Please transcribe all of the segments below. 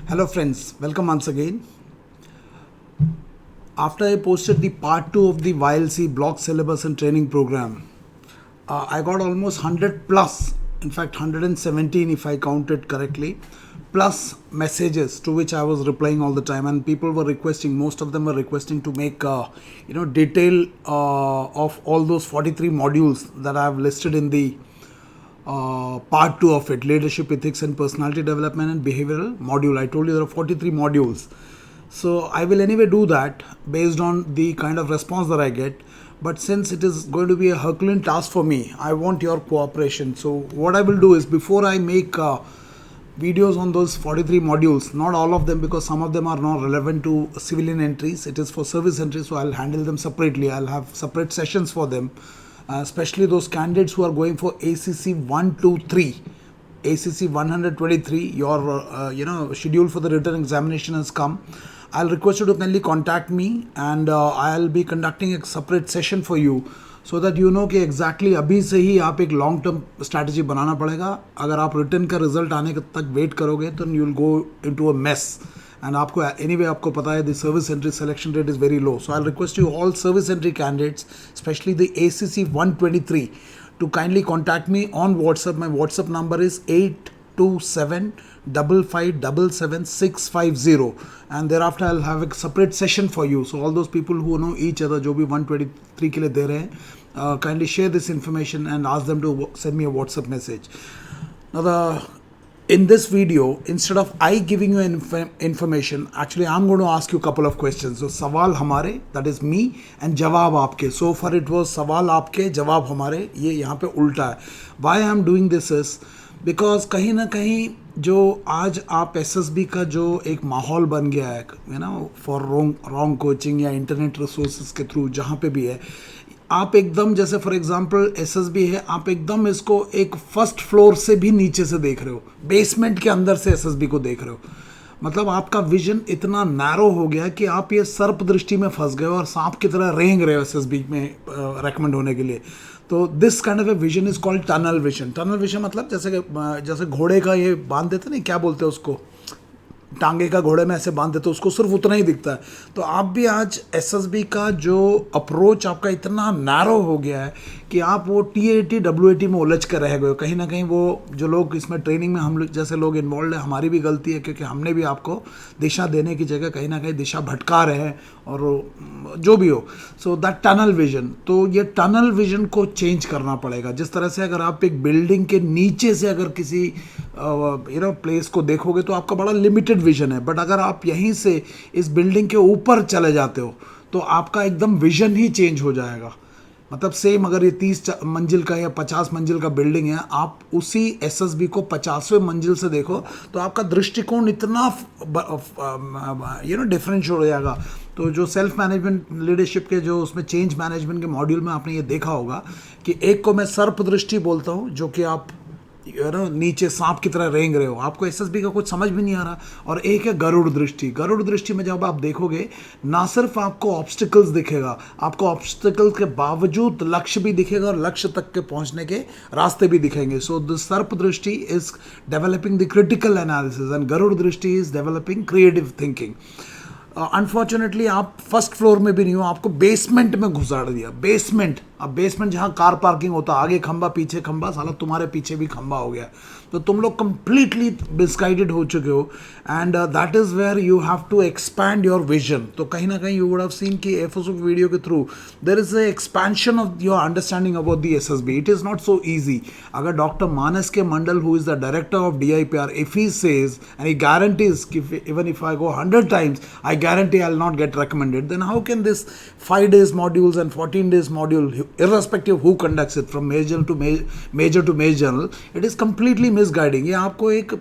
Hello friends, welcome once again. After I posted the part 2 of the YLC block syllabus and training program, I got almost 100 plus, in fact 117 if I counted correctly, plus messages to which I was replying all the time, and people were requesting, most of them were requesting to make detail of all those 43 modules that I have listed in the part 2 of it, leadership, ethics and personality development and behavioral module. I told you there are 43 modules. So I will anyway do that based on the kind of response that I get. But since it is going to be a Herculean task for me, I want your cooperation. So what I will do is, before I make videos on those 43 modules, not all of them, because some of them are not relevant to civilian entries, it is for service entries, so I'll handle them separately. I'll have separate sessions for them, especially those candidates who are going for ACC 123, ACC 123. Your schedule for the written examination has come. I'll request you to kindly contact me, and I'll be conducting a separate session for you, so that you know कि exactly अभी से ही आप एक long term strategy बनाना पड़ेगा. अगर आप return का result आने तक वेट करोगे तो you will go into a mess. And आपको anyway आपको पता है the service entry selection rate is very low. So I'll request you all service entry candidates, especially the ACC 123, to kindly contact me on WhatsApp. My WhatsApp number is 82755777650, and thereafter I'll have a separate session for you. So all those people who know each other, जो भी 123 के लिए दे रहे हैं, kindly share this information and ask them to send me a WhatsApp message. Now in this video, instead of I giving you information, actually I'm going to ask you a couple of questions. So सवाल हमारे, that is me, and जवाब आपके. So far it was सवाल आपके, जवाब हमारे. ये यहाँ पे उल्टा है. Why I am doing this is because कहीं ना कहीं जो आज आप SSB का जो एक माहौल बन गया है, फॉर रॉन्ग कोचिंग या इंटरनेट रिसोर्सेज के थ्रू, जहाँ पे भी है, आप एकदम, जैसे फॉर एग्जांपल एसएसबी है, आप एकदम इसको एक फर्स्ट फ्लोर से भी नीचे से देख रहे हो, बेसमेंट के अंदर से एसएसबी को देख रहे हो. मतलब आपका विजन इतना नैरो हो गया कि आप ये सर्प दृष्टि में फंस गए और सांप की तरह रेंग रहे हो एसएसबी में रेकमेंड होने के लिए. तो this kind of a vision is called tunnel vision. Tunnel vision मतलब जैसे घोड़े का ये बांध देते नहीं, क्या बोलते हैं उसको, टांगे का घोड़े में ऐसे बांध देते, उसको सिर्फ उतना ही दिखता है. तो आप भी आज एसएसबी का जो अप्रोच आपका इतना नैरो हो गया है कि आप वो टीएटी डब्ल्यूएटी में उलझ कर रह गए. कहीं ना कहीं वो जो लोग इसमें ट्रेनिंग में हम लोग जैसे लोग इन्वॉल्व है, हमारी भी गलती है, क्योंकि हमने भी आपको दिशा देने की जगह कहीं ना कहीं दिशा भटका रहे हैं, और जो भी हो. सो दैट टनल विजन, तो ये टनल विजन को चेंज करना पड़ेगा. जिस तरह से अगर आप एक बिल्डिंग के नीचे से अगर किसी प्लेस को देखोगे तो आपका बड़ा लिमिटेड विजन है, बट अगर आप यहीं से इस बिल्डिंग के ऊपर चले जाते हो तो आपका एकदम विजन ही चेंज हो जाएगा. मतलब सेम अगर ये 30 मंजिल का या 50 मंजिल का बिल्डिंग है, आप उसी एसएसबी को 50वें मंजिल से देखो तो आपका दृष्टिकोण इतना डिफरेंट हो जाएगा. तो जो सेल्फ मैनेजमेंट लीडरशिप के जो उसमें चेंज मैनेजमेंट के मॉड्यूल में आपने ये देखा होगा कि एक को मैं सर्प दृष्टि बोलता हूँ, जो कि आप नीचे सांप की तरह रेंग रहे हो, आपको एसएसबी का कुछ समझ भी नहीं आ रहा. और एक है गरुड़ दृष्टि. गरुड़ दृष्टि में जब आप देखोगे, ना सिर्फ आपको ऑब्स्टिकल्स दिखेगा, आपको ऑब्स्टिकल्स के बावजूद लक्ष्य भी दिखेगा और लक्ष्य तक के पहुंचने के रास्ते भी दिखेंगे. सो द सर्प दृष्टि is developing the critical analysis and गरुड़ दृष्टि is developing creative thinking. Unfortunately आप फर्स्ट फ्लोर में भी नहीं हो, आपको बेसमेंट में घुसाड़ दिया. बेसमेंट, अब बेसमेंट जहाँ कार पार्किंग होता, आगे खंबा पीछे खंबा, साला तुम्हारे पीछे भी खंबा हो गया. तो तुम लोग कंप्लीटली मिसगाइडेड हो चुके हो, and that is where you have to expand your vision. तो कहीं ना कहीं यू वुड हैव सीन कि एफएसओ की वीडियो के through there is a expansion of your understanding about the SSB. It is not so easy. अगर doctor Manas के Mandal, who is the director of DIPR, if he says and he guarantees कि even if I go 100 times I guarantee I'll not get recommended, then how can this 5 days modules and 14 days module, irrespective of who conducts it, from major to major journal, it is completely misguiding. ये आपको एक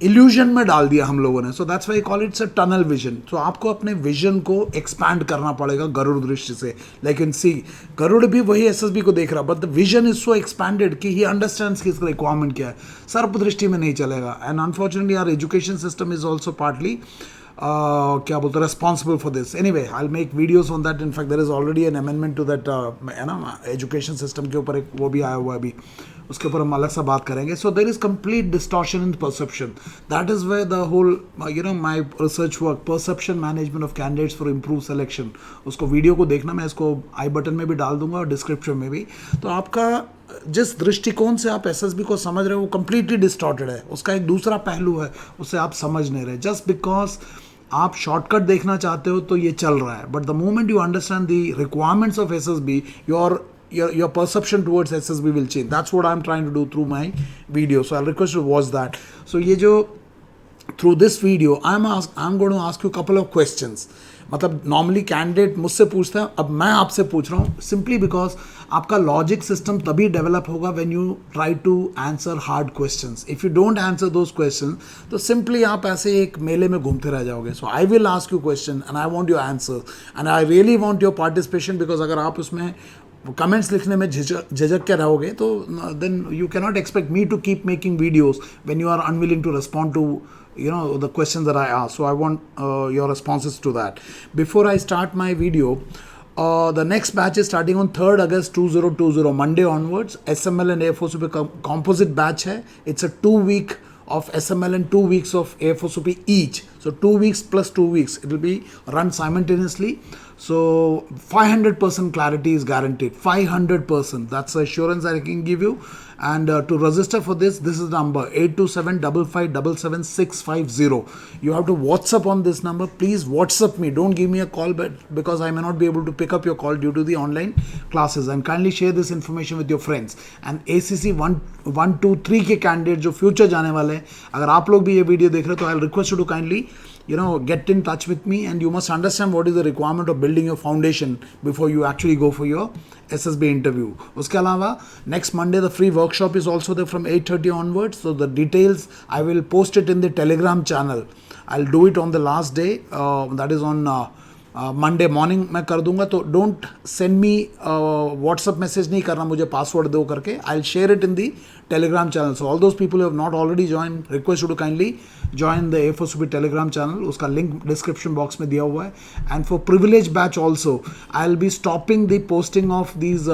illusion में डाल दिया हम लोगों ने. So that's why I call it a tunnel vision. So आपको अपने vision को expand करना पड़ेगा गरुड़ दृष्टि से. Like in see, गरुड़ भी वही एसएसबी को देख रहा, but the vision is so expanded कि he understands कि इसका requirement क्या है. सर्प दृष्टि में नहीं चलेगा. And unfortunately our education system is also partly क्या बोलते हैं, responsible for this. Anyway, I'll make videos on that. In fact, there is already an amendment to that है ना एजुकेशन सिस्टम के ऊपर एक वो भी आया हुआ है अभी, उसके ऊपर हम अलग सा बात करेंगे. So there is complete distortion in perception. That is where the whole my research work, perception management of candidates for improved selection, उसको वीडियो को देखना, मैं इसको आई बटन में भी डाल दूंगा और डिस्क्रिप्शन में भी. तो आपका जिस दृष्टिकोण से आप एसएसबी को समझ रहे हो वो कंप्लीटली डिस्टॉर्टेड है. उसका एक दूसरा पहलू है, उससे आप समझ नहीं रहे. जस्ट बिकॉज आप शॉर्टकट देखना चाहते हो तो ये चल रहा है, but the moment you understand the requirements of SSB, your perception towards SSB will change. That's what I'm trying to do through my video. So I'll request you to watch that. So ये जो through this video I'm going to ask you a couple of questions. मतलब normally candidate मुझसे पूछता है, अब मैं आपसे पूछ रहा हूँ, सिंपली बिकॉज आपका लॉजिक सिस्टम तभी डेवलप होगा when you try to answer hard questions. If you don't answer those question तो सिंपली आप ऐसे एक मेले में घूमते रह जाओगे. So I will ask you question and I want your answer and I really want your participation, because अगर आप उसमें कमेंट्स लिखने में झिझक के रहोगे तो then you can not expect me to keep making videos when you are unwilling to respond to the questions that I asked. So I want your responses to that. Before I start my video, the next batch is starting on 3rd August 2020, Monday onwards. SML and AFOSUP composite batch hai. It's a 2-week of SML and 2 weeks of AFOSUP each. So 2 weeks plus 2 weeks. It will be run simultaneously. So 500% clarity is guaranteed. 500%. That's the assurance I can give you. And to register for this is the number 8275577650. You have to WhatsApp on this number. Please WhatsApp me. Don't give me a call, but because I may not be able to pick up your call due to the online classes. And kindly share this information with your friends. And ACC 123 के candidate जो future जाने वाले हैं, अगर आप लोग भी ये वीडियो देख रहे हो तो I request you to kindly get in touch with me, and you must understand what is the requirement of building your foundation before you actually go for your SSB interview. उसके अलावा next Monday the free workshop is also there from 8:30 onwards. So the details I will post it in the Telegram channel. I'll do it on the last day. That is on Monday morning मैं कर दूंगा. तो don't send me WhatsApp message नहीं करना मुझे password दो करके. I will share it in the Telegram channel. So all those people have not already join, request you to kindly join the AFOSUP Telegram channel. उसका link description box में दिया हुआ है. And for privilege batch also I will be stopping the posting of these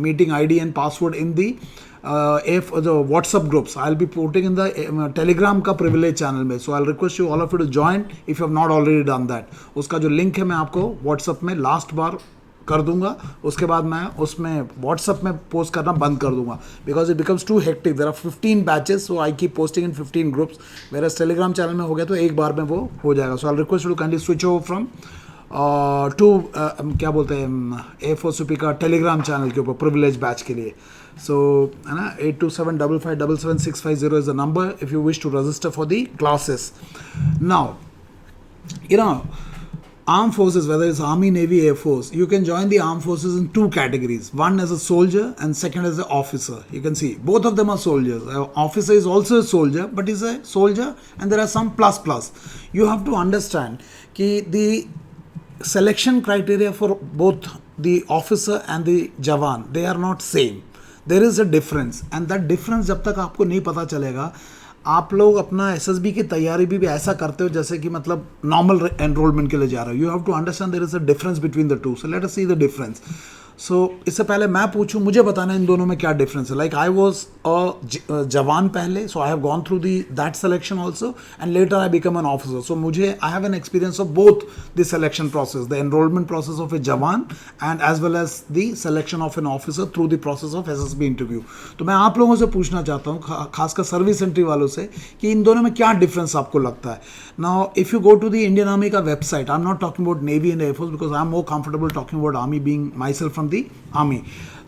meeting ID and password in the the WhatsApp groups. I'll be putting in the Telegram का privilege channel में. So I'll request you all of you to join if you have not already done that. उसका जो link है मैं आपको WhatsApp में last बार कर दूंगा. उसके बाद मैं उसमें WhatsApp में पोस्ट करना बंद कर दूंगा because it becomes too hectic. There are 15 batches, so I keep posting in 15 groups. Whereas Telegram channel में हो गया तो एक बार में वो हो जाएगा. So I'll request you to kindly switch over from to क्या बोलते हैं AFOSUP का टेलीग्राम चैनल के ऊपर प्रिविलेज बैच के लिए. So, 8275577650 is the number if you wish to register for the classes. Now, armed forces, whether it's Army, Navy, Air Force, you can join the armed forces in 2 categories. One as a soldier and second as an officer. You can see both of them are soldiers. An officer is also a soldier, but is a soldier, and there are some plus. You have to understand that the selection criteria for both the officer and the jawan, they are not same. There is a difference, and that difference जब तक आपको नहीं पता चलेगा, आप लोग अपना SSB की तैयारी भी ऐसा करते हो जैसे कि मतलब नॉर्मल एनरोलमेंट के लिए जा रहे हो. You have to understand there is a difference between the two. So let us see the difference. So इससे पहले मैं पूछूं, मुझे बताना इन दोनों में क्या डिफरेंस है. लाइक आई वॉज अ जवान पहले, so I have gone through that selection also, and later I become an officer. So मुझे I have an experience of both the selection process, the enrolment process of a जवान and as well as the selection of an officer through the process of SSB interview. तो मैं आप लोगों से पूछना चाहता हूँ, खासकर सर्विस एंट्री वालों से, कि इन दोनों में क्या डिफरेंस आपको लगता है. Now if you go to the Indian army का website, I am not talking about navy and air force because I am more comfortable talking about army being myself from the army.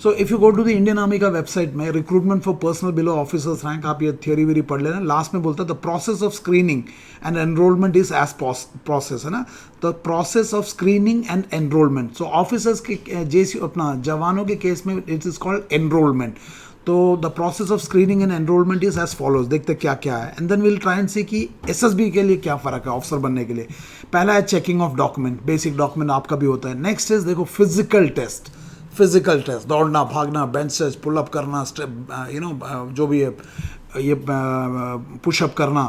So if you go to the Indian army का website में recruitment for personnel below officers rank, आप ये theory Veeri पढ़ लेना. Last में बोलता है the process of screening and enrolment is as process, है ना. The process of screening and enrolment. So officers के जैसे अपना जवानों के केस में इट इज कॉल्ड एनरोलमेंट. तो the process of screening and enrolment is as follows. देखते क्या क्या है, and then will try and see कि SSB के लिए क्या फ़र्क है ऑफिसर बनने के लिए. पहला है checking of document, basic document आपका भी होता है. नेक्स्ट इज देखो फिजिकल टेस्ट, दौड़ना, भागना, बेंच स्ट्रेच, पुलअप करना, जो भी है, ये पुशअप करना,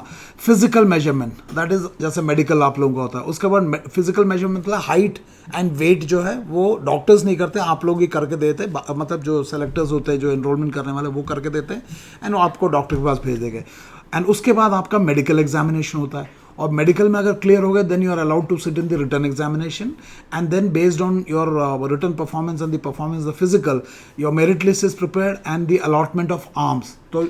फिजिकल मेजरमेंट, दैट इज जैसे मेडिकल आप लोगों का होता है। उसके बाद फिजिकल मेजरमेंट मतलब हाइट एंड वेट जो है वो डॉक्टर्स नहीं करते, आप लोग ही करके देते, मतलब जो सेलेक्टर्स होते हैं, जो एनरोलमेंट करने वाले वो करके देते हैं एंड वो आपको डॉक्टर के पास भेज देंगे। एंड उसके बाद आपका मेडिकल एग्जामिनेशन होता है, और मेडिकल में अगर क्लियर हो गए then you are allowed to sit in the written examination, and then based on your written performance and the performance the physical, your merit list is prepared and the allotment of arms. तो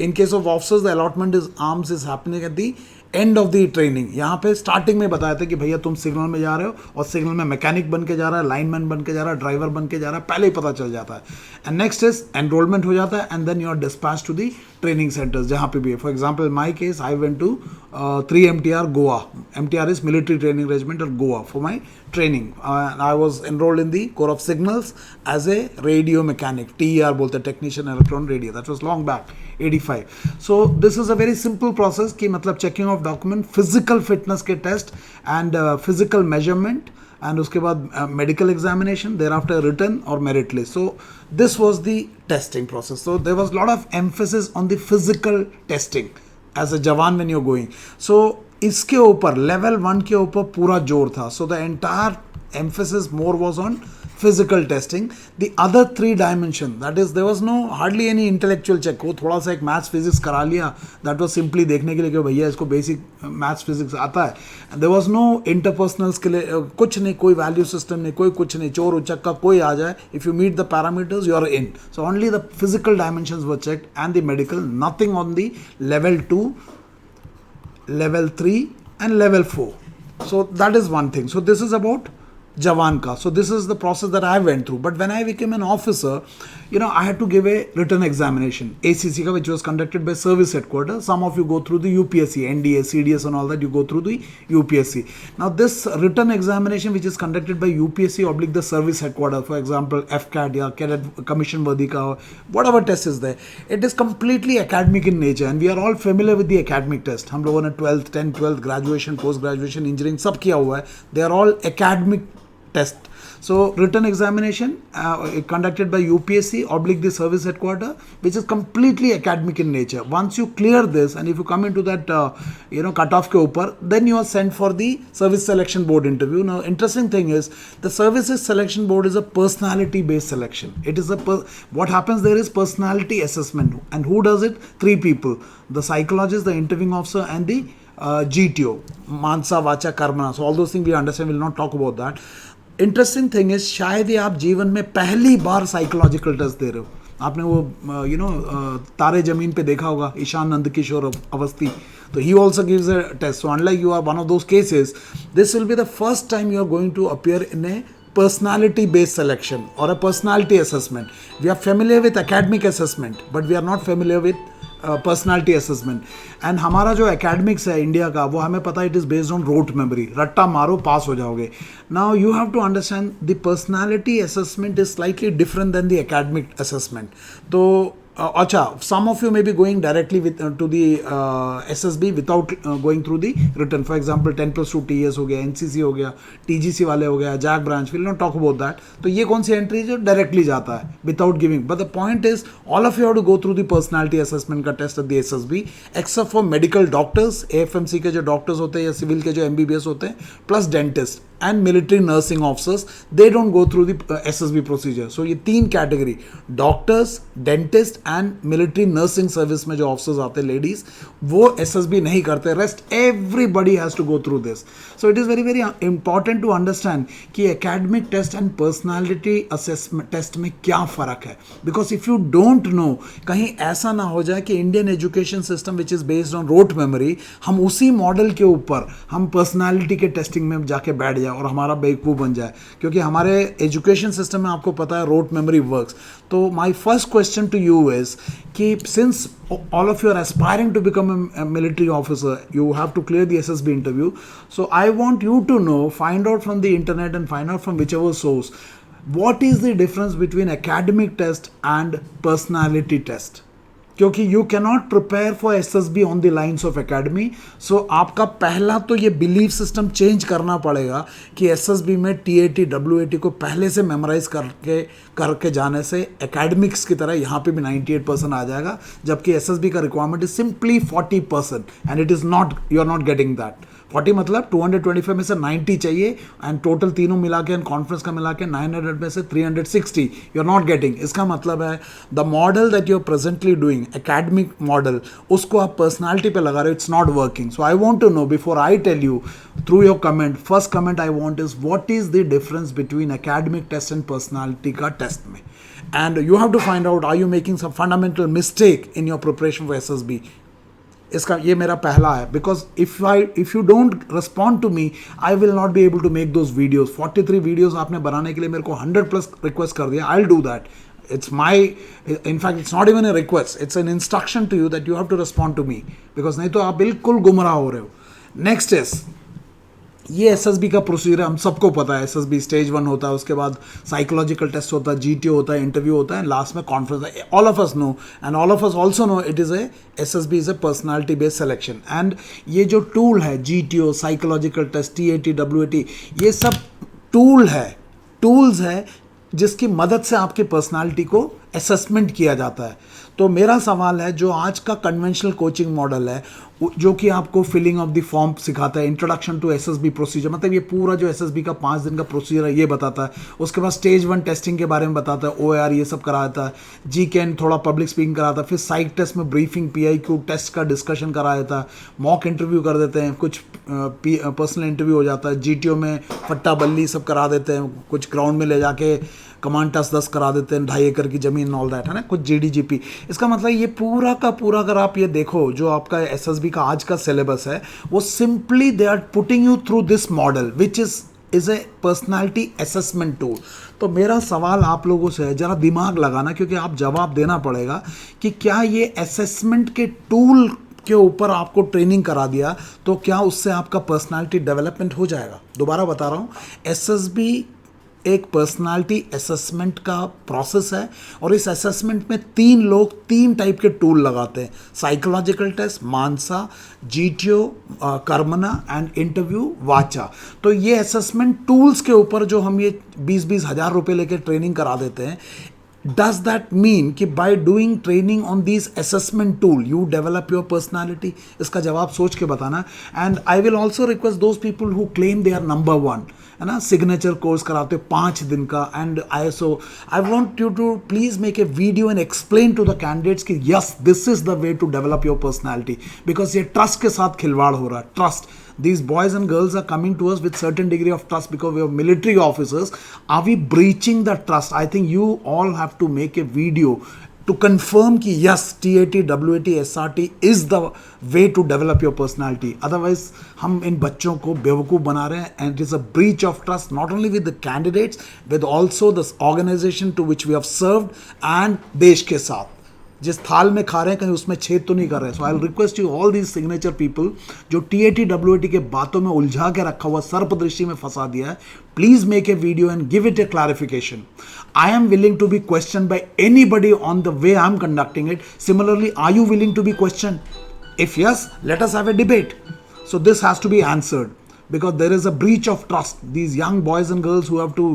in case of officers the allotment is arms is happening at the end of the training. यहाँ पे starting में बताया था कि भैया तुम signal में जा रहे हो और सिग्नल में मैकेनिक बन के जा रहा है, लाइनमैन बन के जा रहा है, ड्राइवर बन के जा रहा है, पहले ही पता चल जाता है। एंड नेक्स्ट इज एनरोलमेंट हो जाता है and then you are dispatch to the training centres जहाँ पे भी है। For example my case I went to 3 MTR Goa. MTR is military training regiment at Goa for my training. I was enrolled in the Corps of Signals as a radio mechanic, TER बोलते हैं, technician electron radio. That was long back, 85. So this is a very simple process कि मतलब checking of document, physical fitness के test and physical measurement, and उसके बाद medical examination, thereafter written or merit list. So this was the testing process. So there was a lot of emphasis on the physical testing as a jawan when you're going. So इसके ऊपर level 1 के ऊपर पूरा जोर था. So the entire emphasis more was on physical testing. The other 3 dimension, that is there was no hardly any intellectual check. वो थोड़ा सा एक मैथ्स फिजिक्स करा लिया, that was simply देखने के लिए कि भैया इसको बेसिक मैथ्स फिजिक्स आता है. There was no interpersonal skill, कुछ नहीं, कोई वैल्यू सिस्टम नहीं, कोई कुछ नहीं, चोर उचक्का कोई आ जाए, if you meet the parameters you are in. So only the physical dimensions were checked and the medical, nothing on the level 2, level 3 and level 4. So that is one thing. So this is about Jawan ka. So this is the process that I went through. But when I became an officer, I had to give a written examination, ACC ka, which was conducted by service headquarters. Some of you go through the UPSC, NDA, CDS and all that, you go through the UPSC. Now this written examination which is conducted by UPSC oblique the service headquarters, for example, FCAT, ya Cadet Commission Worthy ka, whatever test is there, it is completely academic in nature and we are all familiar with the academic test. हम लोगों ने 12th, 10th, 12th, graduation, post graduation, engineering सब किया हुआ है. They are all academic test. So written examination conducted by UPSC oblique the service headquarter, which is completely academic in nature. Once you clear this and if you come into that cutoff ke upar, then you are sent for the service selection board interview. Now interesting thing is the services selection board is a personality based selection. It is what happens there is personality assessment, and who does it? 3 people: the psychologist, the interviewing officer and the GTO, Mansa Vacha Karmana. So all those things we understand, we will not talk about that. Interesting thing is, शायद ही आप जीवन में पहली बार psychological test दे रहे हो. आपने वो तारे जमीन पे देखा होगा, ईशान नंद किशोर अवस्थी, तो he also gives a test. So unlike you are one of those cases, this will be the first time you are going to appear in a personality based selection or a personality assessment. We are familiar with academic assessment but we are not familiar with personality assessment. And हमारा जो academics है India का, वो हमें पता है it is based on rote memory, रट्टा मारो पास हो जाओगे. Now you have to understand the personality assessment is slightly different than the academic assessment. तो अच्छा, some of you may be going directly to the SSB without going through the written. For example 10+2 TS हो गया, NCC हो गया, TGC वाले हो गया, JAG branch, we'll not talk about that. तो ये कौन सी एंट्री जो डायरेक्टली जाता है without giving. But the point is all of you have to go through the personality assessment का test at the SSB, except for medical doctors, AFMC के जो doctors होते हैं या सिविल के जो MBBS होते हैं, plus dentist and military nursing officers, they don't go through the SSB procedure. So ये 3 category, doctors, dentist and military nursing service में जो ऑफिसर्स आते हैं लेडीज, वो SSB नहीं करते. Rest everybody has to go through this. So it is very very important to understand कि academic test and personality assessment test में क्या फ़र्क है. Because if you don't know, कहीं ऐसा ना हो जाए कि Indian education system which is based on rote memory, हम उसी मॉडल के ऊपर हम पर्सनैलिटी के टेस्टिंग में जाके बैठ जाए और हमारा बेवकूफ़ बन जाए. क्योंकि हमारे एजुकेशन सिस्टम में आपको पता है रोट मेमोरी वर्क्स. तो my first question to you is कि since all of you are aspiring to become a military officer, you have to clear the SSB interview. So I want you to know, find out from the internet and find out from whichever source, what is the difference between academic test and personality test. क्योंकि you can not prepare for SSB on the lines of academy. So आपका पहला तो ये belief system change करना पड़ेगा कि SSB में TAT WAT को पहले से मेमोराइज करके जाने से एकेडमिक्स की तरह यहाँ पे भी 98% आ जाएगा, जबकि एसएसबी का requirement is simply 40% and it is not, you are not getting that. 40 मतलब 225 में से 90 चाहिए एंड टोटल तीनों मिला के एंड कॉन्फ्रेंस का मिला के 900 में से 360 यू आर नॉट गेटिंग. इसका मतलब है the model that you are presently doing, academic model, उसको आप पर्सनालिटी पे लगा रहे हो, it's not working. So I want to know before I tell you through your comment, first comment I want is what is the difference between academic test and personality का test में. And you have to find out are you making some fundamental mistake in your preparation for SSB. इसका ये मेरा पहला है, because if you don't respond to me I will not be able to make those videos. 43 videos आपने बनाने के लिए मेरे को 100+ रिक्वेस्ट कर दिया. I will do that. It's my, in fact, it's not even a request. It's an instruction to you that you have to respond to me. Because नहीं तो आप बिल्कुल गुमराह हो रहे हो. Next is, ये एसएसबी का प्रोसीजर हम सबको पता है. एसएसबी स्टेज 1 होता है, उसके बाद साइकोलॉजिकल टेस्ट होता है, जीटीओ होता है, इंटरव्यू होता है, लास्ट में conference. All of us know and all of us also know it is a SSB is a personality based selection. And ये जो टूल है, GTO, psychological test, TAT, WAT, ये सब टूल्स है जिसकी मदद से आपकी पर्सनालिटी को असेसमेंट किया जाता है. तो मेरा सवाल है, जो आज का कन्वेंशनल कोचिंग मॉडल है जो कि आपको फिलिंग ऑफ द फॉर्म सिखाता है, इंट्रोडक्शन टू एसएसबी प्रोसीजर, मतलब ये पूरा जो एसएसबी का 5 दिन का प्रोसीजर है ये बताता है. उसके बाद स्टेज 1 टेस्टिंग के बारे में बताता है, ओएआर ये सब कराता है, जीकेन थोड़ा पब्लिक स्पीकिंग कराता है, फिर साइक टेस्ट में ब्रीफिंग, पीआईक्यू टेस्ट का डिस्कशन करा देता है, मॉक इंटरव्यू कर देते हैं, कुछ पर्सनल इंटरव्यू हो जाता है, जीटीओ में फट्टा बल्ली सब करा देते हैं, कुछ ग्राउंड में ले जाके कमांड टास्क 10 करा देते हैं, 2.5 एकड़ की जमीन, ऑल दैट है ना, कुछ जीडीजीपी. इसका मतलब ये पूरा का पूरा अगर आप ये देखो जो आपका एसएसबी का आज का सिलेबस है, वो simply they are putting you through this model which is a personality assessment tool. तो मेरा सवाल आप लोगों से है, जरा दिमाग लगाना, क्योंकि आप जवाब देना पड़ेगा कि क्या ये असेसमेंट के टूल के ऊपर आपको ट्रेनिंग करा दिया तो क्या उससे आपका पर्सनालिटी डेवलपमेंट हो जाएगा. दोबारा बता रहा हूँ, एसएसबी एक पर्सनालिटी असेसमेंट का प्रोसेस है और इस असेसमेंट में 3 लोग 3 टाइप के टूल लगाते हैं. साइकोलॉजिकल टेस्ट मानसा, जीटीओ कर्मना एंड इंटरव्यू वाचा. तो ये असेसमेंट टूल्स के ऊपर जो हम ये 20-20 हज़ार रुपये लेके ट्रेनिंग करा देते हैं, does that mean कि by doing training on these assessment tool you develop your personality? इसका जवाब सोच के बताना. and I will also request those people who claim they are number 1, है ना, सिग्नेचर कोर्स कराते 5 दिन का, and I want you to please make a video and explain to the candidates कि yes this is the way to develop your personality. Because ये trust के साथ खिलवाड़ हो रहा है. Trust, these boys and girls are coming to us with certain degree of trust because we are military officers. Are we breaching the trust? I think you all have to make a video to confirm कि yes, TAT, WAT, SRT is the way to develop your personality. Otherwise हम इन बच्चों को बेवकूफ़ बना रहे हैं and it is a breach of trust not only with the candidates with also the organization to which we have served and देश के साथ. जिस थाल में खा रहे हैं कहीं उसमें छेद तो नहीं कर रहे. So I will request you all these signature people जो TAT, WAT के बातों में उलझा के रखा हुआ, सर्पदृष्टि में फंसा दिया है, please make a video and give it a clarification. I am willing to be question by anybody on the way I am conducting it. Similarly, are you willing to be question? If yes, let us have a debate. So this has to be answered because there is a breach of trust. These young boys and girls who have to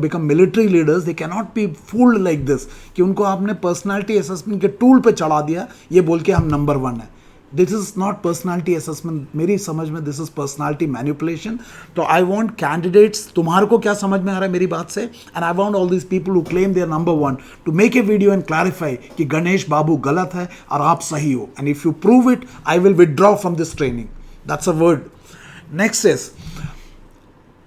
become military leaders, they cannot be fooled like this कि उनको आपने personality assessment के tool पे चढ़ा दिया ये बोल के हम number 1 है. This is not personality assessment. मेरी समझ में this is personality manipulation. तो I want candidates, तुम्हारे को क्या समझ में आ रहा है मेरी बात से, and I want all these people who claim they are number 1 to make a video and clarify कि गणेश बाबू गलत है और आप सही हो. And if you prove it, I will withdraw from this training. That's a word. Next is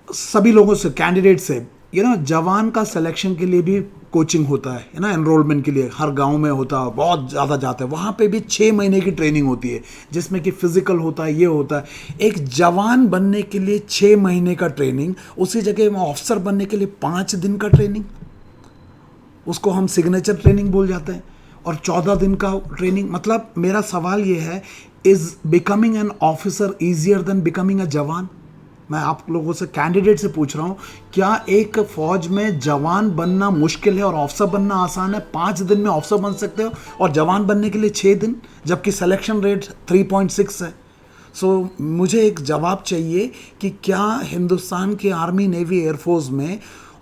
सभी लोगों से, कैंडिडेट से, जवान का सिलेक्शन के लिए भी कोचिंग होता है ना, एनरोलमेंट के लिए हर गांव में होता है, बहुत ज़्यादा जाते हैं. वहाँ पे भी 6 महीने की ट्रेनिंग होती है जिसमें कि फिजिकल होता है, ये होता है. एक जवान बनने के लिए 6 महीने का ट्रेनिंग, उसी जगह में ऑफिसर बनने के लिए 5 दिन का ट्रेनिंग, उसको हम सिग्नेचर ट्रेनिंग बोल जाते हैं, और 14 दिन का ट्रेनिंग. मतलब मेरा सवाल ये है, is becoming an officer easier than becoming a jawan? मैं आप लोगों से कैंडिडेट से पूछ रहा हूँ, क्या एक फौज में जवान बनना मुश्किल है और ऑफिसर बनना आसान है? 5 दिन में ऑफिसर बन सकते हो और जवान बनने के लिए 6 दिन, जबकि सिलेक्शन रेट 3.6 है। सो मुझे एक जवाब चाहिए कि क्या हिंदुस्तान की आर्मी, नेवी, एयरफोर्स में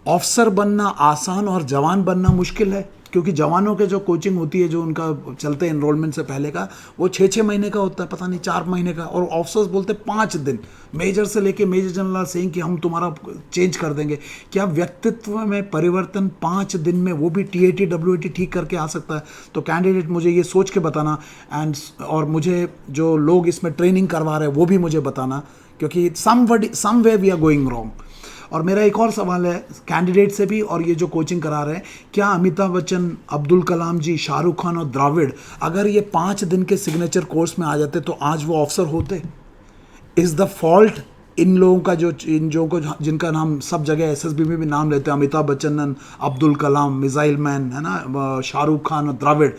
ऑफिसर बनना आसान और जवान बनना मुश्किल है? क्योंकि जवानों के जो कोचिंग होती है, जो उनका चलते हैं एनरोलमेंट से पहले का, वो 6-6 महीने का होता है, पता नहीं 4 महीने का, और ऑफिसर्स बोलते 5 दिन, मेजर से लेके मेजर जनरल सेइंग कि हम तुम्हारा चेंज कर देंगे। क्या व्यक्तित्व में परिवर्तन 5 दिन में, वो भी TAT WAT ठीक करके आ सकता है? तो कैंडिडेट मुझे ये सोच के बताना, और मुझे जो लोग इसमें ट्रेनिंग करवा रहे हैं वो भी मुझे बताना, क्योंकि some way we are going wrong. और मेरा एक और सवाल है कैंडिडेट से भी, और ये जो कोचिंग करा रहे हैं, क्या अमिताभ बच्चन, अब्दुल कलाम जी, शाहरुख खान और द्रविड़ अगर ये 5 दिन के सिग्नेचर कोर्स में आ जाते तो आज वो ऑफिसर होते? इज़ द फॉल्ट इन लोगों का, जिनका नाम सब जगह SSB में भी नाम लेते हैं, अमिताभ बच्चन, अब्दुल कलाम, मिसाइल मैन, है ना, शाहरुख खान और Dravid,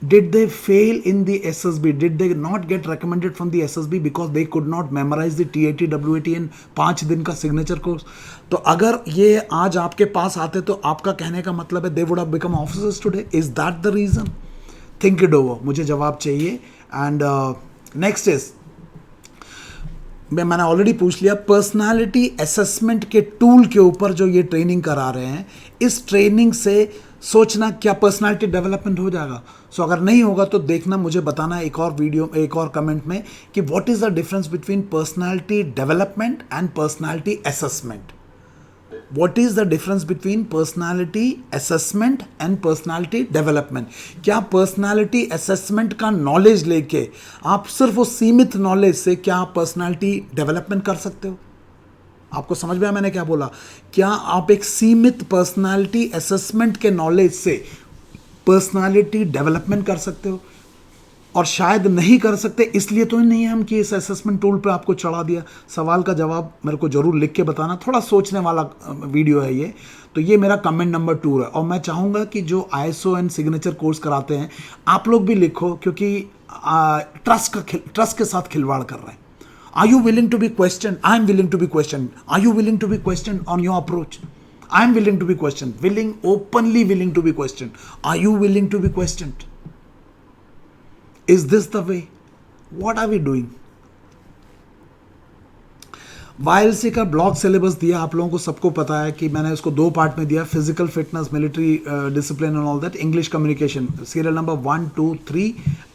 did they fail in the SSB? Did they not get recommended from the SSB because they could not memorise the TAT WAT in 5 दिन का सिग्नेचर कोर्स? तो अगर ये आज आपके पास आते तो आपका कहने का मतलब है they would have become officers today? Is that the reason? Think it over, मुझे जवाब चाहिए। एंड नेक्स्ट इज, मैंने ऑलरेडी पूछ लिया, पर्सनालिटी असेसमेंट के टूल के ऊपर जो ये ट्रेनिंग करा रहे हैं, इस ट्रेनिंग से सोचना क्या पर्सनालिटी डेवलपमेंट हो जाएगा? सो अगर नहीं होगा तो देखना, मुझे बताना एक और वीडियो, एक और कमेंट में, कि what is the difference between personality development and personality assessment. What is the difference between personality assessment and personality development? क्या पर्सनालिटी असेसमेंट का नॉलेज लेके आप सिर्फ उस सीमित नॉलेज से क्या आप पर्सनालिटी डेवलपमेंट कर सकते हो? आपको समझ में आया मैंने क्या बोला? क्या आप एक सीमित पर्सनालिटी असेसमेंट के नॉलेज से पर्सनालिटी डेवलपमेंट कर सकते हो? और शायद नहीं कर सकते, इसलिए तो नहीं है हम कि इस असेसमेंट टूल पे आपको चढ़ा दिया। सवाल का जवाब मेरे को जरूर लिख के बताना, थोड़ा सोचने वाला वीडियो है ये। तो ये मेरा कमेंट नंबर 2 है, और मैं चाहूँगा कि जो ISO एंड सिग्नेचर कोर्स कराते हैं आप लोग भी लिखो, क्योंकि ट्रस्ट के साथ खिलवाड़ कर रहे हैं। Are you willing to be question? I am willing to be question. Are you willing to be question on your approach? I am willing to be question, openly willing to be question. Are you willing to be question? Is this the way? What are we doing? YLC का block syllabus दिया, आप लोगों को सबको पता है कि मैंने इसको 2 पार्ट में दिया, physical fitness, military discipline and all that, English communication, serial number 1, 2, 3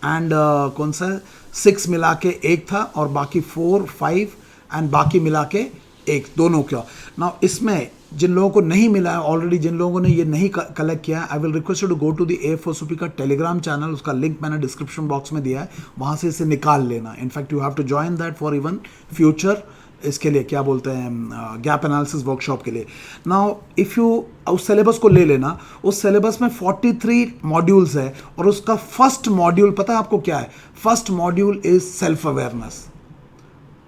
and कौन सा 6 मिला के 1 था, और बाकी 4, 5 एंड बाकी मिला के 1, दोनों का। ना इसमें जिन लोगों को नहीं मिला है ऑलरेडी, जिन लोगों ने ये नहीं कलेक्ट किया है, I will request you to go to the AFOSOP का टेलीग्राम चैनल, उसका लिंक मैंने डिस्क्रिप्शन बॉक्स में दिया है, वहाँ से इसे निकाल लेना। In fact you have to join that for even future, इसके लिए क्या बोलते हैं, गैप एनालिसिस वर्कशॉप के लिए। नाउ इफ़ यू उस सिलेबस को ले लेना, उस सिलेबस में 43 मॉड्यूल्स है, और उसका फर्स्ट मॉड्यूल पता है आपको क्या है? First module is self awareness,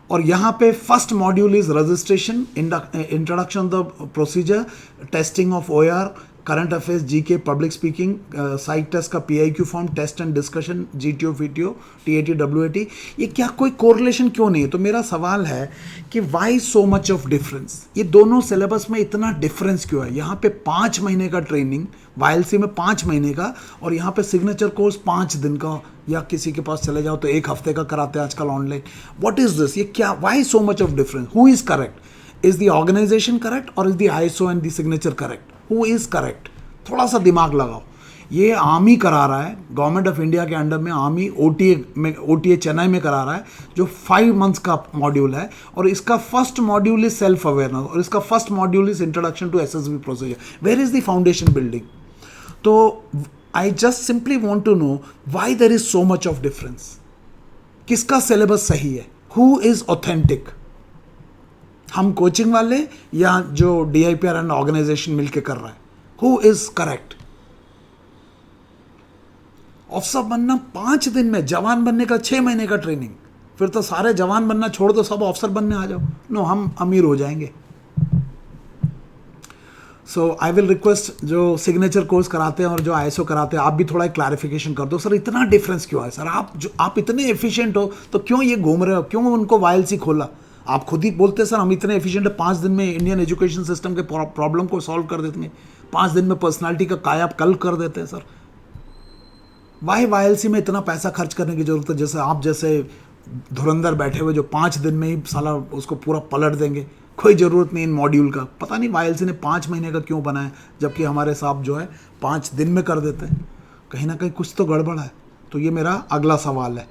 और यहाँ पे first module is registration, introduction the procedure, testing of OER, current affairs, GK, public speaking, site test का PIQ form, test and discussion, GTO, VTO, TAT WAT। ये क्या कोई correlation क्यों नहीं है? तो मेरा सवाल है कि why so much of difference? ये दोनों सिलेबस में इतना डिफरेंस क्यों है? यहाँ पे 5 महीने का ट्रेनिंग, YLC में 5 महीने का, और यहाँ पे सिग्नेचर कोर्स 5 दिन का, या किसी के पास चले जाओ तो 1 हफ्ते का कराते हैं आजकल ऑनलाइन। What is this? ये क्या, why so much of difference? Who is correct? Is the organisation correct, और is the ISO and the signature correct? Who is correct? थोड़ा सा दिमाग लगाओ। ये आर्मी करा रहा है, गवर्नमेंट ऑफ इंडिया के अंडर में आर्मी OTA चेन्नई में करा रहा है, जो 5 मंथ्स का मॉड्यूल है, और इसका first module is self awareness, और इसका first module is introduction to SSB procedure. Where is the foundation building? तो I just simply want to know why there is so much of difference. किसका syllabus सही है? Who is authentic? हम coaching वाले या जो DIPR एंड ऑर्गेनाइजेशन मिलकर कर रहा है? Who is correct? ऑफिसर बनना 5 दिन में, जवान बनने का 6 महीने का ट्रेनिंग, फिर तो सारे जवान बनना छोड़ दो, सब ऑफिसर बनने आ जाओ। नो, हम अमीर हो जाएंगे। सो आई विल रिक्वेस्ट जो सिग्नेचर कोर्स कराते हैं और जो ISO कराते हैं, आप भी थोड़ा क्लैरिफिकेशन कर दो। सर इतना डिफरेंस क्यों है? सर आप इतने एफिशिएंट हो तो क्यों ये घूम रहे हो? क्यों उनको YLC खोला? आप खुद ही बोलते सर हम इतने एफिशिएंट है, 5 दिन में इंडियन एजुकेशन सिस्टम के प्रॉब्लम को सॉल्व कर देते हैं, 5 दिन में पर्सनालिटी का कायापलट कर देते हैं सर। वाई वाईएलसी में इतना पैसा खर्च करने की जरूरत है? जैसे आप जैसे धुरंधर बैठे हुए जो 5 दिन में ही साला उसको पूरा पलट देंगे, कोई ज़रूरत नहीं इन मॉड्यूल का। पता नहीं वाईएलसी ने 5 महीने का क्यों बनाया, जबकि हमारे साहब जो है 5 दिन में कर देते हैं। कहीं ना कहीं कुछ तो गड़बड़ है। तो ये मेरा अगला सवाल है,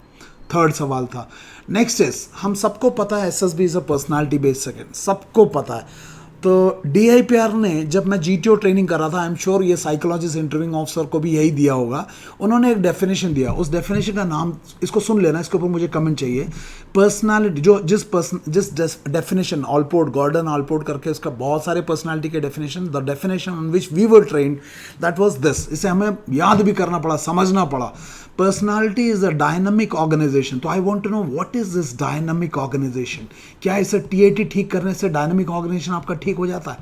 थर्ड सवाल था। नेक्स्ट इज, हम सबको पता है SSB is a personality based second, सबको पता है। तो डीआईपीआर ने, जब मैं जीटीओ ट्रेनिंग कर रहा था, आई एम श्योर ये साइकोलॉजिस्ट इंटरव्यूइंग ऑफिसर को भी यही दिया होगा, उन्होंने एक डेफिनेशन दिया। उस डेफिनेशन का नाम, इसको सुन लेना, इसके ऊपर मुझे कमेंट चाहिए। पर्सनालिटी, जो जिस डेफिनेशन ऑलपोर्ट, गॉर्डन ऑलपोर्ट करके उसका बहुत सारे पर्सनालिटी के definition, the definition on which we were trained that was this. इसे हमें याद भी करना पड़ा, समझना पड़ा। Personality is a dynamic organisation. तो I want to know what is this dynamic organisation. क्या इसे टीएटी ठीक करने से डायनामिक ऑर्गेनाइजेशन आपका ठीक हो जाता है?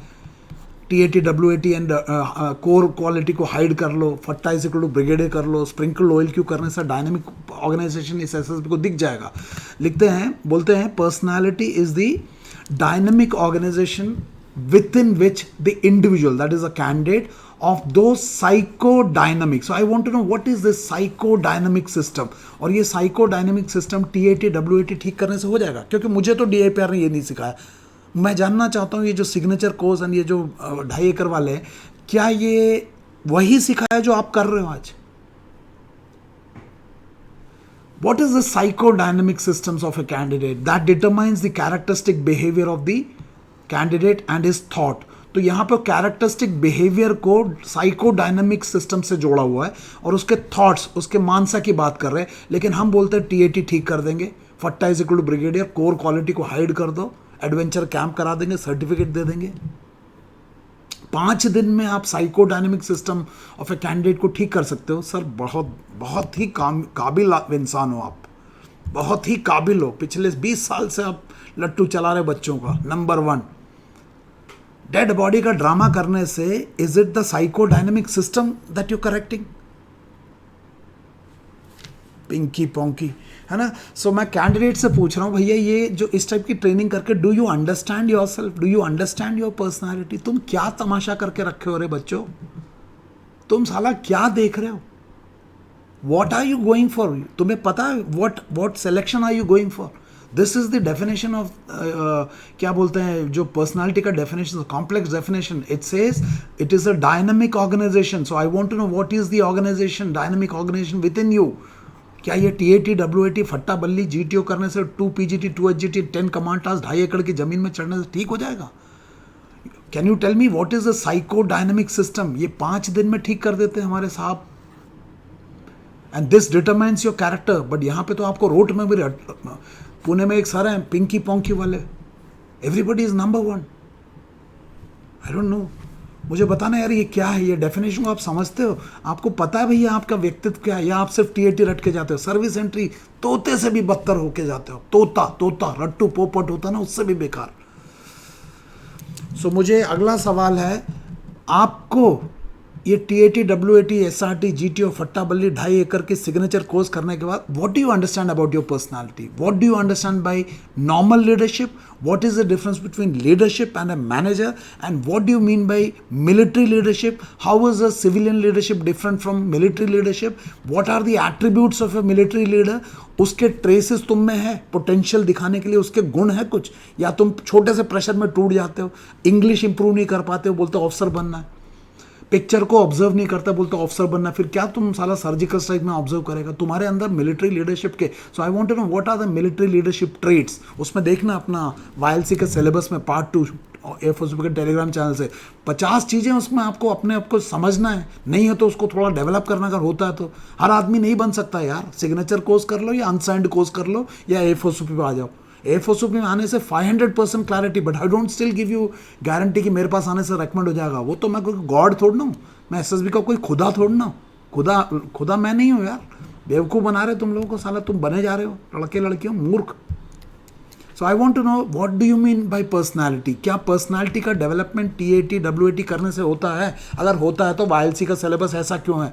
TAT, WAT and core quality को हाइड कर लो, फट्टा इज इक्वल टू ब्रिगेडियर कर लो, स्प्रिंकल ऑयल क्यों करने से डायनामिक ऑर्गेनाइजेशन इस एसएसबी को दिख जाएगा। लिखते हैं, बोलते हैं personality is the dynamic organisation within which the individual, that is a candidate, of those psychodynamic. So I want to know what is this psychodynamic system, और ये psychodynamic system TAT WAT ठीक करने से हो जाएगा? क्योंकि मुझे तो DIPR ने ये नहीं सिखाया। मैं जानना चाहता हूँ ये जो सिग्नेचर कोर्स एंड ये जो 2.5 एकड़ वाले हैं, क्या ये वही सिखाया जो आप कर रहे हो आज? What is the psychodynamic systems of a candidate that determines the characteristic behavior of the candidate and his thought? तो यहाँ पर कैरेक्टरिस्टिक बिहेवियर को साइकोडायनामिक सिस्टम से जोड़ा हुआ है और उसके थॉट्स, उसके मानसा की बात कर रहे हैं। लेकिन हम बोलते हैं टीएटी ठीक कर देंगे, फट्टा is equal to brigadier, core quality को हाइड कर दो, एडवेंचर कैंप करा देंगे, सर्टिफिकेट दे देंगे। 5 दिन में आप psychodynamic system of a candidate को ठीक कर सकते हो? सर बहुत ही काबिल इंसान हो आप, बहुत ही काबिल हो। पिछले 20 साल से आप लट्टू चला रहे बच्चों का। नंबर 1, डेड बॉडी का ड्रामा करने से is it the psychodynamic system that you correcting? पिंकी पोंकी, है ना? सो मैं कैंडिडेट से पूछ रहा हूं, भैया ये जो इस टाइप की ट्रेनिंग करके, do you understand your self, do you understand your personality? तुम क्या तमाशा करके रखे हो रे बच्चों? तुम साला क्या देख रहे हो? What are you going for? तुम्हें पता है what selection are you going for? This is the definition of, क्या बोलते हैं जो पर्सनालिटी का definition, complex definition. It says it is a dynamic organisation. So I want to know what is the organisation, dynamic organisation within you. क्या ये TAT WAT फट्टा बल्ली GTO करने से, 2 पीजीटी 2 एचजीटी 10 कमांड टास्क 2.5 एकड़ की जमीन में चढ़ने से ठीक हो जाएगा? Can you tell me what is the psychodynamic system? ये 5 दिन में ठीक कर देते हैं हमारे साहब। And this determines your character. But यहाँ पे तो आपको रोट में भी, पुणे में एक सर हैं पिंकी पोंकी वाले, everybody is number 1। I don't know, मुझे बताना यार ये क्या है, ये डेफिनेशन को आप समझते हो? आपको पता है भैया आपका व्यक्तित्व क्या है, या आप सिर्फ टीएटी रट के जाते हो? सर्विस एंट्री तोते से भी बदतर होके जाते हो। तोता रट्टू पोपट होता ना, उससे भी बेकार। सो मुझे अगला सवाल है, आपको ये टीएटी डब्ल्यूएटी एसआरटी जीटीओ फट्टा बल्ली 2.5 एकड़ की सिग्नेचर कोर्स करने के बाद, what do you understand about your personality? What do you understand by normal leadership? What is the difference between leadership and a manager? And what do you mean by military leadership? How is a civilian leadership different from military leadership? What are the attributes of a military leader? उसके traces तुम में है, potential दिखाने के लिए उसके गुण है कुछ, या तुम छोटे से प्रेशर में टूट जाते हो, इंग्लिश इंप्रूव नहीं कर पाते हो, बोलते हो ऑफिसर बनना है, पिक्चर को ऑब्जर्व नहीं करता, बोलते ऑफिसर बनना, फिर क्या तुम साला सर्जिकल स्ट्राइक में ऑब्जर्व करेगा? तुम्हारे अंदर मिलिट्री लीडरशिप के। So I want to know what are the military leadership traits. उसमें देखना अपना वाईएलसी के सिलेबस में पार्ट 2 एफओसीपी के टेलीग्राम चैनल से 50 चीज़ें उसमें आपको अपने आप को समझना है। नहीं है तो उसको थोड़ा डेवलप करना अगर होता है तो। हर आदमी नहीं बन सकता यार। सिग्नेचर कोर्स कर लो या अनसाइंड कोर्स कर लो या एफओसीपी पे आ जाओ। एफओसीपी में आने से 500% clarity, but I don't still give you guarantee कि मेरे पास आने से रेकमेंड हो जाएगा। वो तो मैं कोई गॉड थोड़ ना हूँ, मैं एसएसबी का कोई खुदा थोड़ ना हूँ। खुदा मैं नहीं हूँ यार। बेवकूफ़ बना रहे तुम लोगों को, साला तुम बने जा रहे हो लड़के लड़कियों मूर्ख। So I want to know what do you mean by personality. क्या पर्सनैलिटी का डेवलपमेंट टीएटी डब्ल्यूएटी करने से होता है? अगर होता है तो वाईएलसी का सिलेबस ऐसा क्यों है?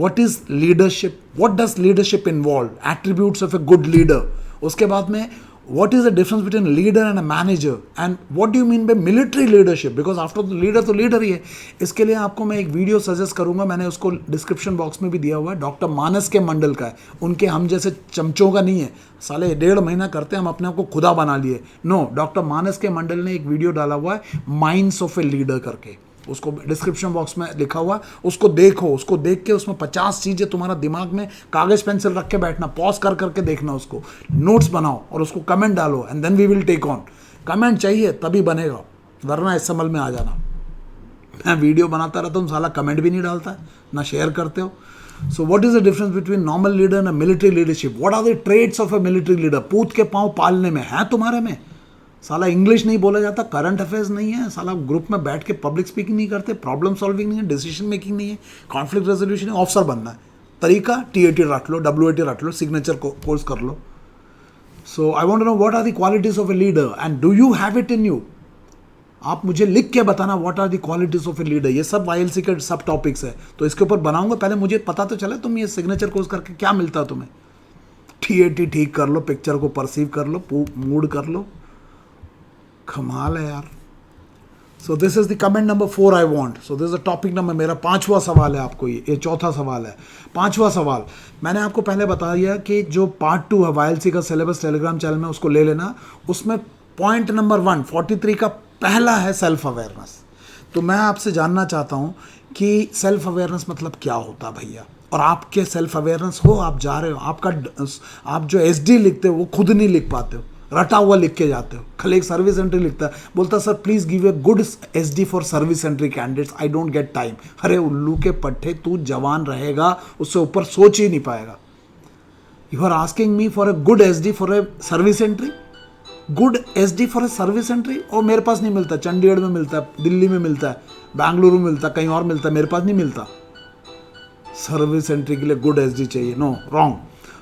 what is leadership? What does leadership involve? Attributes of a good leader. उसके बाद में what is the difference between a leader and a manager and what do you mean by military leadership, because after the leader तो leader ही है. इसके लिए आपको मैं एक वीडियो सजेस्ट करूंगा, मैंने उसको डिस्क्रिप्शन बॉक्स में भी दिया हुआ है, डॉक्टर मानस के मंडल का है. उनके हम जैसे चमचों का नहीं है, साले 1.5 महीना करते हैं, हम अपने आप को खुदा बना लिए. नो, डॉक्टर मानस के मंडल ने एक वीडियो डाला हुआ है माइंड्स ऑफ ए लीडर करके, उसको डिस्क्रिप्शन बॉक्स में लिखा हुआ, उसको देखो. उसको देख के उसमें 50 चीज़ें तुम्हारा दिमाग में कागज पेंसिल रख के बैठना, पॉज कर करके देखना, उसको नोट्स बनाओ और उसको कमेंट डालो and then we will take on. Comment चाहिए तभी बनेगा, वरना इस अमल में आ जाना. मैं वीडियो बनाता रहता हूँ, साला कमेंट भी नहीं डालता है, ना शेयर करते हो. So what is the difference between normal leader and military leadership? What are the traits of a military leader? पूत के पाँव पालने में है तुम्हारे में. साला इंग्लिश नहीं बोला जाता, करंट अफेयर्स नहीं है, साला ग्रुप में बैठ के पब्लिक स्पीकिंग नहीं करते, प्रॉब्लम सॉल्विंग नहीं है, डिसीजन मेकिंग नहीं है, कॉन्फ्लिक्ट रेजोल्यूशन है. ऑफिसर बनना है, तरीका TAT रख लो, WAT रख लो, सिग्नेचर कोर्स कर लो. So I want to know what are the qualities of a leader and do you have it in you. आप मुझे लिख के बताना what are the qualities of a leader. ये सब IELTS के सब टॉपिक्स है, तो इसके ऊपर बनाऊंगा. पहले मुझे पता तो चले तुम ये सिग्नेचर कोर्स करके क्या मिलता है तुम्हें. TAT ठीक कर लो, पिक्चर को परसीव कर लो, मूड कर लो. कमाल है यार. So this is the comment number 4 I want. So this is the topic number. मेरा 5वां सवाल है आपको, ये 4था सवाल है. 5वां सवाल मैंने आपको पहले बताया कि जो पार्ट 2 है IELTS का सिलेबस टेलीग्राम चैनल में, उसको ले लेना. उसमें पॉइंट नंबर 143 का पहला है सेल्फ अवेयरनेस. तो मैं आपसे जानना चाहता हूँ कि सेल्फ अवेयरनेस मतलब क्या होता है भैया. और आपके सेल्फ अवेयरनेस हो, आप जा रहे हो, आप जो SD लिखते हो वो खुद नहीं लिख पाते हो, रटा हुआ लिख के जाते हो. कल एक सर्विस एंट्री लिखता है, बोलता sir please give a good SD for service entry candidates, I don't get time. अरे उल्लू के पट्टे, तू जवान रहेगा उससे ऊपर सोच ही नहीं पाएगा. You are asking me for a good SD for a service entry. Good SD for a service entry और मेरे पास नहीं मिलता. चंडीगढ़ में मिलता है, दिल्ली में मिलता है, बेंगलुरु में मिलता है, कहीं और मिलता है, मेरे पास नहीं मिलता. सर्विस एंट्री के लिए गुड SD चाहिए. No, wrong.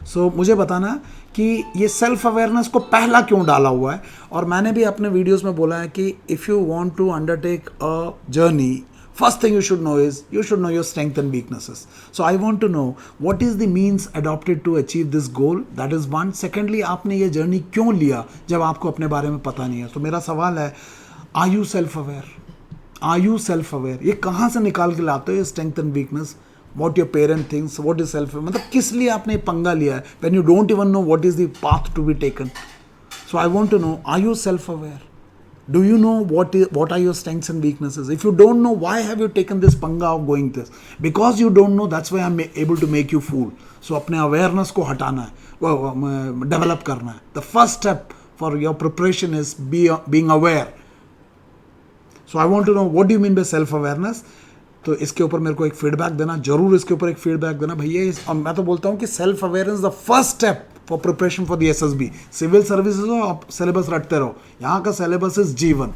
सो मुझे बताना कि ये सेल्फ अवेयरनेस को पहला क्यों डाला हुआ है. और मैंने भी अपने वीडियोस में बोला है कि if you want to undertake a journey, first thing you should know your strength and weaknesses. So I want to know what is the means adopted to achieve this goal. That is one. Secondly, आपने ये journey क्यों लिया जब आपको अपने बारे में पता नहीं है. तो मेरा सवाल है, आर यू सेल्फ अवेयर? ये कहाँ से निकाल के लाते हो ये strength and weakness? What your parent thinks, what is self, मतलब किस लिए आपने ये पंगा लिया है when you don't even know what is the path to be taken. So I want to know, are you self-aware? Do you know what are your strengths and weaknesses? If you don't know, why have you taken this panga of going this? Because you don't know, that's why I'm able to make you fool. So अपने awareness को हटाना है, develop करना है. The first step for your preparation is being aware. So I want to know, what do you mean by self-awareness? तो इसके ऊपर मेरे को एक फीडबैक देना, जरूर इसके ऊपर एक फीडबैक देना भैया. और मैं तो बोलता हूँ कि self awareness the first step for preparation for the SSB. Civil services हो, आप सिलेबस रटते रहो, यहाँ का सिलेबस इज जीवन.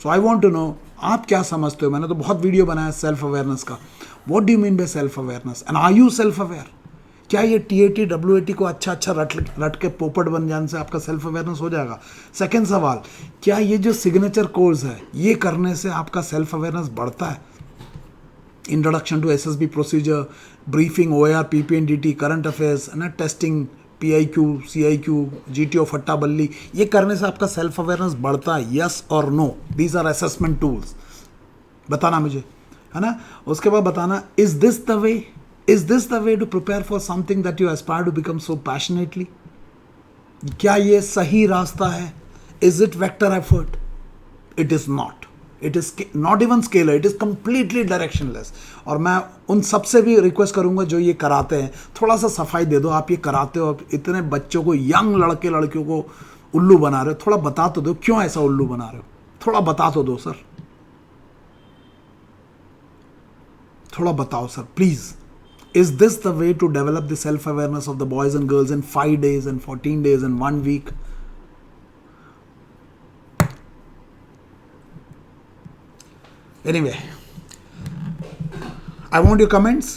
So I want to know, आप क्या समझते हो. मैंने तो बहुत वीडियो बनाया सेल्फ अवेयरनेस का. What do you mean by self awareness and are you self aware? क्या ये TAT WAT को अच्छा रट के पोपट बन जाने से आपका सेल्फ अवेयरनेस हो जाएगा? सेकेंड सवाल, क्या ये जो सिग्नेचर कोर्स है ये करने से आपका सेल्फ अवेयरनेस बढ़ता है? Introduction to SSB procedure, briefing, OAR, PPNDT, current affairs, है ना, टेस्टिंग, PIQ, CIQ, GTO, फट्टा बल्ली, ये करने से आपका सेल्फ अवेयरनेस बढ़ता है? यस और no. These are assessment tools. बताना मुझे, है ना. उसके बाद बताना, is this the way to prepare for something that you aspire to become so passionately? क्या ये सही रास्ता है? Is it vector effort? It is not. It is not even scalar. It is completely directionless. और मैं उन सबसे भी रिक्वेस्ट करूंगा जो ये कराते हैं, थोड़ा सा सफाई दे दो. आप ये कराते हो, इतने बच्चों को, यंग लड़के लड़कियों को उल्लू बना रहे हो. थोड़ा बता तो दो क्यों ऐसा उल्लू बना रहे हो. थोड़ा बता तो दो सर, थोड़ा बताओ sir please. Is this the way to develop the self awareness of the boys and girls in 5 days and 14 days and 1 week? Anyway, I want your comments.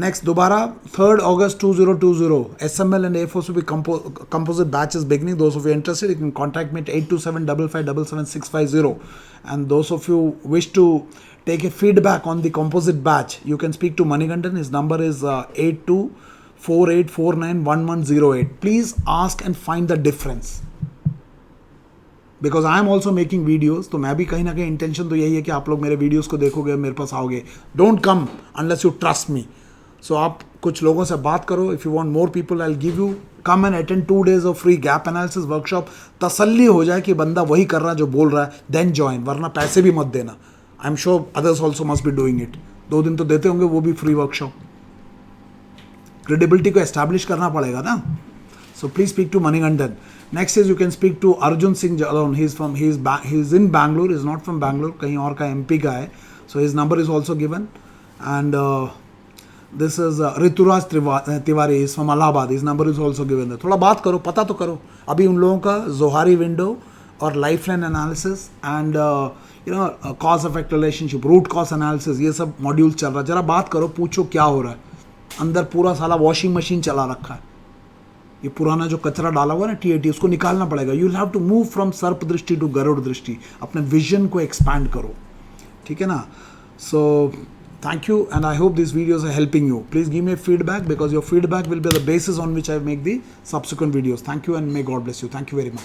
Next, दोबारा 3rd August 2020, SML and Air Force will be composite batches beginning. Those of you interested, you can contact me at 82755777650. And those of you wish to take a feedback on the composite batch, you can speak to Manikandan. His number is 48491108. Please ask and find the difference. Because I am also making videos, तो मैं भी कहीं ना कहीं intention तो यही है कि आप लोग मेरे वीडियोज़ को देखोगे, मेरे पास आओगे. Don't come unless you trust me. So आप कुछ लोगों से बात करो. If you want more people I will give you, come and attend 2 days of free gap analysis workshop. तसल्ली हो जाए कि बंदा वही कर रहा है जो बोल रहा है, देन ज्वाइन, वरना पैसे भी मत देना. I am sure others also must be doing it. 2 दिन तो देते होंगे वो भी फ्री वर्कशॉप. क्रेडिबिलिटी को एस्टैब्लिश करना पड़ेगा ना. So please speak to Manigandan. Next is you can speak to Arjun Singh Jalon. He's in Bangalore. He's not from Bangalore. कहीं और का MP का है. So his number is also given. And this is Rituraj Tiwari. He's from Allahabad. His number is also given there. थोड़ा बात करो, पता तो करो. अभी उन लोगों का जोहारी विंडो और lifeline analysis and cause effect relationship, root cause analysis, ये सब मॉड्यूल चल रहा है. जरा बात करो, पूछो क्या हो रहा है. अंदर पूरा साला वॉशिंग मशीन चला रखा है. ये पुराना जो कचरा डाला हुआ है ना TAT, उसको निकालना पड़ेगा. You will have to move from सर्प दृष्टि टू गरुड़ दृष्टि. अपने विजन को एक्सपैंड करो, ठीक है ना. So thank you and I hope this videos are helping you. Please give me feedback because your feedback will be the basis on which I make the subsequent videos. Thank you and may God bless you. Thank you very much.